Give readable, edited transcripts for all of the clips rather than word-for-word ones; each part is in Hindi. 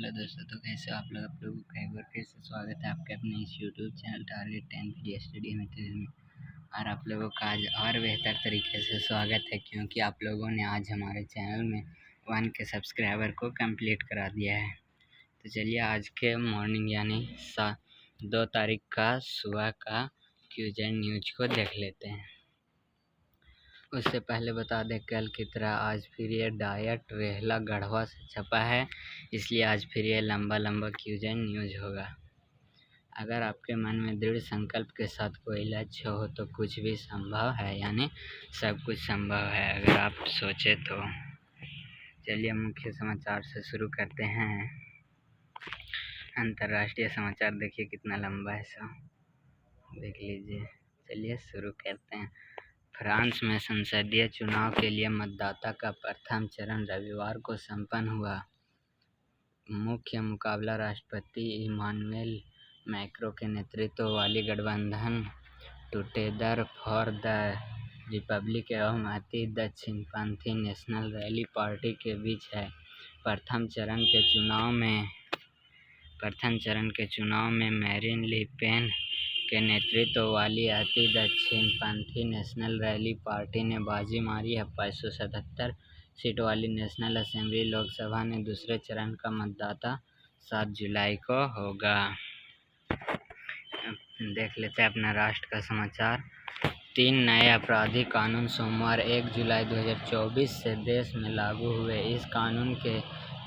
हेलो दोस्तों, तो कैसे हो आप लोगों का एक बार फिर से स्वागत है आपके अपने इस YouTube channel target 10 PD study material में। और आप लोगों का आज और बेहतर तरीके से स्वागत है, क्योंकि आप लोगों ने आज हमारे चैनल में 1 के सब्सक्राइबर को कंप्लीट करा दिया है। तो चलिए आज के मॉर्निंग यानी 2 तारीख का सुबह का क्यूजेंड न्यूज को देख लेते हैं। उससे पहले बता दें, कल की तरह आज फिर ये डायट रेहला गढ़वा से छपा है, इसलिए आज फिर ये लंबा क्यूजेंड न्यूज होगा। अगर आपके मन में दृढ़ संकल्प के साथ कोई लक्ष्य हो तो कुछ भी संभव है, यानी सब कुछ संभव है अगर आप सोचे तो। चलिए मुख्य समाचार से शुरू करते हैं। अंतर्राष्ट्रीय समाचार देखिए कितना लंबा है, सब देख लीजिए। चलिए शुरू करते हैं। फ्रांस में संसदीय चुनाव के लिए मतदाता का प्रथम चरण रविवार को संपन्न हुआ। मुख्य मुकाबला राष्ट्रपति इमानुएल मैक्रों के नेतृत्व वाली गठबंधन टुगेदर फॉर द रिपब्लिक एवं अति दक्षिणपंथी नेशनल रैली पार्टी के बीच है। प्रथम चरण के चुनाव में मैरिन ले पेन के नेतृत्व वाली अति दक्षिणपंथी नेशनल रैली पार्टी ने बाजी मारी है। 577 सीट वाली नेशनल असेंबली लोकसभा में दूसरे चरण का मतदाता 7 जुलाई को होगा। देख लेते हैं अपना राष्ट्र का समाचार। 3 नए आपराधिक कानून सोमवार 1 जुलाई 2024 से देश में लागू हुए। इस कानून के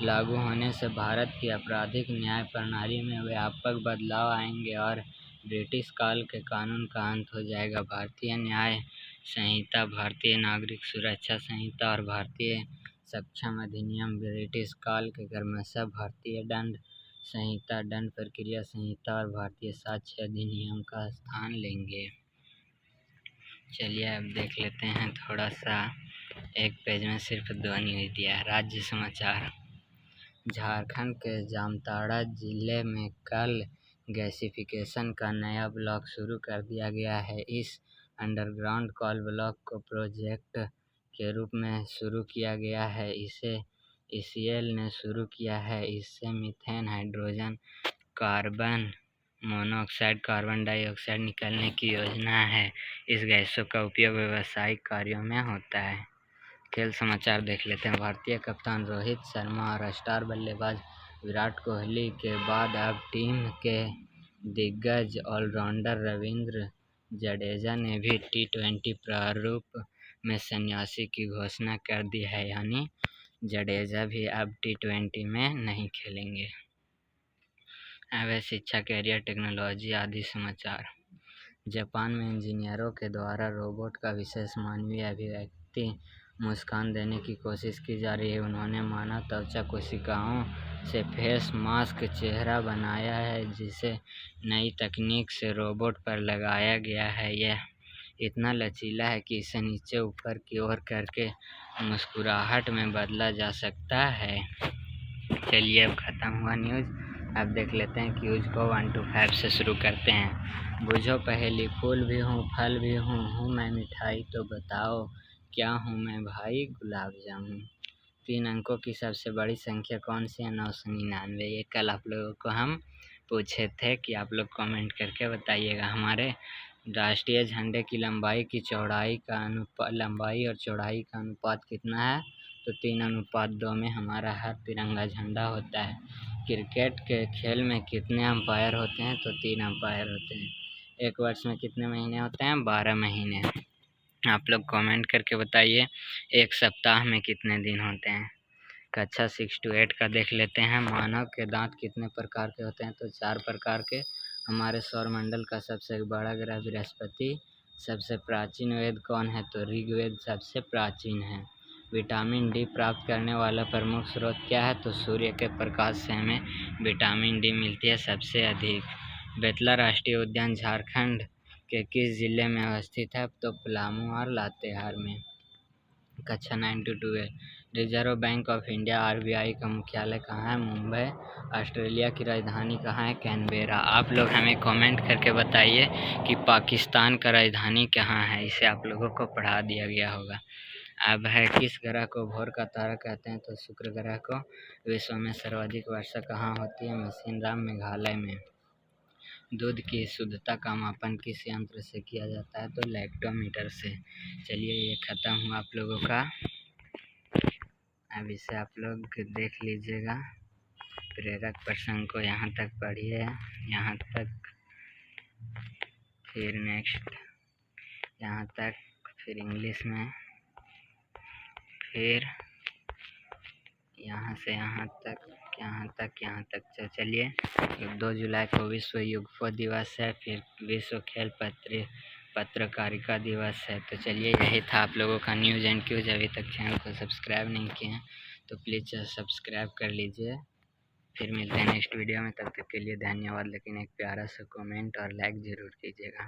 लागू होने से भारत की आपराधिक न्याय प्रणाली में व्यापक बदलाव आएंगे और ब्रिटिश काल के कानून का अंत हो जाएगा। भारतीय न्याय संहिता, भारतीय नागरिक सुरक्षा संहिता और भारतीय सक्षम अधिनियम ब्रिटिश काल के क्रमशः भारतीय दंड संहिता, दंड प्रक्रिया संहिता और भारतीय साक्ष्य अधिनियम का स्थान लेंगे। चलिए अब देख लेते हैं थोड़ा सा, एक पेज में सिर्फ 2 न्यूज दिया है। राज्य समाचार। झारखंड के जामताड़ा जिले में कल गैसिफिकेशन का नया ब्लॉक शुरू कर दिया गया है। इस अंडरग्राउंड कोल ब्लॉक को प्रोजेक्ट के रूप में शुरू किया गया है। इसे ईसीएल ने शुरू किया है। इससे methane, hydrogen, carbon monoxide, carbon dioxide निकालने की योजना है। इस गैसों का उपयोग व्यावसायिक कार्यों में होता है। खेल समाचार देख लेते हैं। भारतीय कप्तान रोहित शर्मा और स्टार बल्लेबाज विराट कोहली के बाद अब टीम के दिग्गज ऑलराउंडर रविंद्र जडेजा ने भी T20 प्रारूप में संन्यासी की घोषणा कर दी है, यानी जडेजा भी अब T20 में नहीं खेलेंगे। अब शिक्षा, कैरियर, टेक्नोलॉजी आदि समाचार। जापान में इंजीनियरों के द्वारा रोबोट का विशेष मानवीय अभिव्यक्ति मुस्कान देने की कोशिश की जा रही है। उन्होंने मानव त्वचा कोशिकाओं से फेस मास्क चेहरा बनाया है, जिसे नई तकनीक से रोबोट पर लगाया गया है। यह इतना लचीला है कि इसे नीचे ऊपर की ओर करके मुस्कुराहट में बदला जा सकता है। चलिए अब ख़त्म हुआ न्यूज़। अब देख लेते हैं क्यूज को 1 to 5 से शुरू करते हैं। बुझो पहेली, फूल भी हूँ फल भी हूँ मैं मिठाई, तो बताओ क्या हूँ मैं भाई? गुलाब जामुन। 3 अंकों की सबसे बड़ी संख्या कौन सी है? 999। ये कल आप लोगों को हम पूछे थे कि आप लोग कमेंट करके बताइएगा। हमारे राष्ट्रीय झंडे की लंबाई और चौड़ाई का अनुपात कितना है? तो 3:2 में हमारा हर तिरंगा झंडा होता है। क्रिकेट के खेल में कितने अंपायर होते हैं? तो 3 अंपायर होते हैं। एक वर्ष में कितने महीने होते हैं? 12 महीने। आप लोग कमेंट करके बताइए एक सप्ताह में कितने दिन होते हैं। कक्षा 6 to 8 का देख लेते हैं। मानव के दांत कितने प्रकार के होते हैं? तो 4 प्रकार के। हमारे सौरमंडल का सबसे बड़ा ग्रह बृहस्पति। सबसे प्राचीन वेद कौन है? तो ऋग्वेद सबसे प्राचीन है। विटामिन डी प्राप्त करने वाला प्रमुख स्रोत क्या है? तो सूर्य के प्रकाश से हमें विटामिन डी मिलती है सबसे अधिक। बेतला राष्ट्रीय उद्यान झारखंड के किस जिले में अवस्थित है? तो पलामू और लातेहार में। कक्षा 9 to 12। Reserve bank of India RBI का मुख्यालय कहाँ है? मुंबई। ऑस्ट्रेलिया की राजधानी कहाँ है? कैनबेरा। आप लोग हमें कमेंट करके बताइए कि पाकिस्तान का राजधानी कहाँ है। इसे आप लोगों को पढ़ा दिया गया होगा। अब है किस ग्रह को भोर का तारा कहते हैं? तो शुक्र ग्रह को। विश्व में सर्वाधिक वर्षा कहाँ होती है? मशीनराम, मेघालय में। दूध की शुद्धता का मापन किस यंत्र से किया जाता है? तो लैक्टोमीटर से। चलिए, ये खत्म हुआ आप लोगों का। अब इसे आप लोग देख लीजिएगा। प्रेरक प्रसंग को यहाँ तक पढ़िए, यहाँ तक, फिर नेक्स्ट यहाँ तक, फिर इंग्लिश में, फिर यहाँ से यहाँ तक, यहाँ तक, यहाँ तक। चलिए, 2 जुलाई को विश्व युगफो दिवस है, फिर विश्व खेल पत्रकारिता दिवस है। तो चलिए, यही था आप लोगों का न्यूज़ एंड क्यूज। अभी तक चैनल को सब्सक्राइब नहीं किए हैं तो प्लीज़ सब्सक्राइब कर लीजिए। फिर मिलते हैं नेक्स्ट वीडियो में, तब तक के लिए धन्यवाद। लेकिन एक प्यारा सा कमेंट और लाइक ज़रूर कीजिएगा।